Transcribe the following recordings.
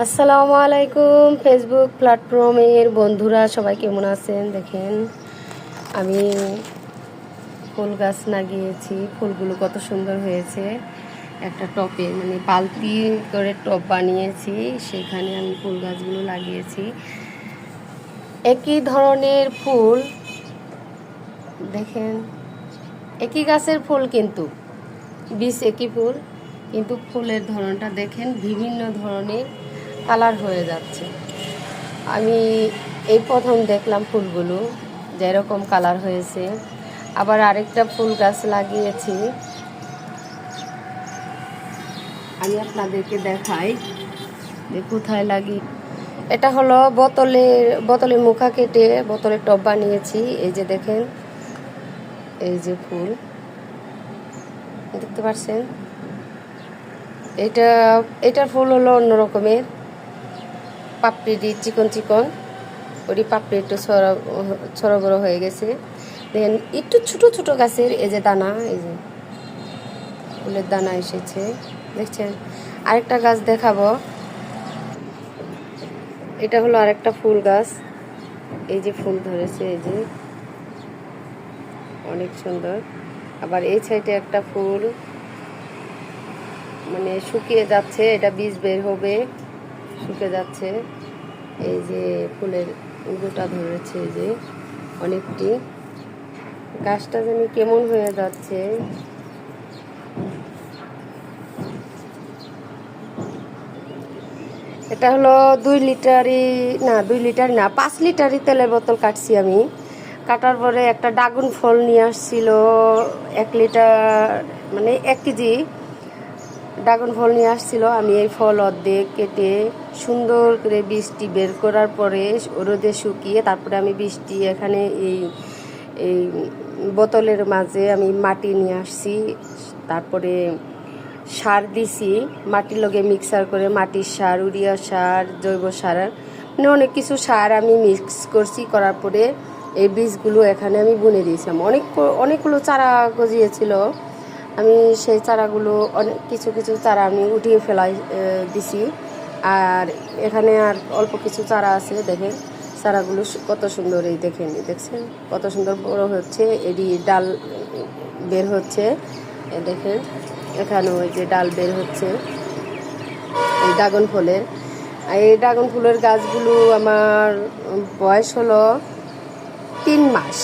আসসালামু আলাইকুম ফেসবুক প্ল্যাটফর্মের বন্ধুরা, সবাই কেমন আছেন? দেখেন, আমি ফুল গাছ লাগিয়েছি। ফুলগুলো কত সুন্দর হয়েছে। একটা টপে মানে বালতি করে টপ বানিয়েছি, সেখানে আমি ফুল গাছগুলো লাগিয়েছি। একই ধরনের ফুল, দেখেন, একই গাছের ফুল, কিন্তু বীজ একই ফুল, কিন্তু ফুলের ধরনটা দেখেন বিভিন্ন ধরনের কালার হয়ে যাচ্ছে। আমি এই প্রথম দেখলাম ফুলগুলো যেরকম কালার হয়েছে। আবার আরেকটা ফুল গাছ লাগিয়েছি, আমি আপনাদেরকে দেখাই যে কোথায় লাগি। এটা হলো বোতলের মুখা কেটে বোতলের টব বানিয়েছি। এই যে দেখেন, এই যে ফুল দেখতে পাচ্ছেন। এটার ফুল হলো অন্য রকমের, পাপড়ি চিকন চিকন, ওই পাপড়ি একটু ছড়ো বড়ো হয়ে গেছে। দেখেন একটু ছোট ছোট গাছের এই যে দানা, এই যে ফুলের দানা এসেছে, দেখছেন। আরেকটা গাছ দেখাবো, এটা হলো আরেকটা ফুল গাছ। এই যে ফুল ধরেছে, এই যে অনেক সুন্দর। আবার এই সাইডে একটা ফুল মানে শুকিয়ে যাচ্ছে, এটা বীজ বের হবে, শুকিয়ে যাচ্ছে। এই যে ফুলের গোটা ধরেছে, এই যে অনেকটি। গাছটা জানি কেমন হয়ে যাচ্ছে। এটা হলো 2 লিটার না 5 লিটারই তেলের বোতল কাটছি আমি। কাটার পরে একটা ড্রাগন ফল নিয়ে আসছিল 1 লিটার, মানে 1 কেজি ড্রাগন ফল নিয়ে আসছিল। আমি এই ফল অর্ধেক কেটে সুন্দর করে বীজটি বের করার পরে রোদে শুকিয়ে তারপরে আমি বীজটি এখানে এই এই বোতলের মাঝে আমি মাটি নিয়ে আসছি। তারপরে সার দিছি, মাটির লগে মিক্সার করে, মাটির সার, ইউরিয়া সার, জৈব সার, মানে অনেক কিছু সার আমি মিক্স করছি। করার পরে এই বীজগুলো এখানে আমি বুনে দিয়েছিলাম। অনেকগুলো চারা গজিয়েছিল, আমি সেই চারাগুলো কিছু কিছু চারা আমি উঠিয়ে ফেলাই দিছি। আর এখানে আর অল্প কিছু চারা আছে, দেখেন চারাগুলো কত সুন্দর। এই দেখেন, দেখছেন কত সুন্দর বড় হচ্ছে, এটি ডাল বের হচ্ছে। দেখেন এখানেও ওই যে ডাল বের হচ্ছে এই ড্রাগন ফলের। এই ড্রাগন ফুলের গাছগুলো আমার বয়স হলো 3 মাস।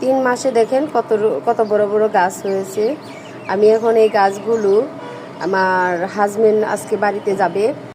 3 মাসে দেখেন কত বড় বড় গাছ হয়েছে। আমি এখন এই গাছগুলো, আমার হাজবেন্ড আজকে বাড়িতে যাবে,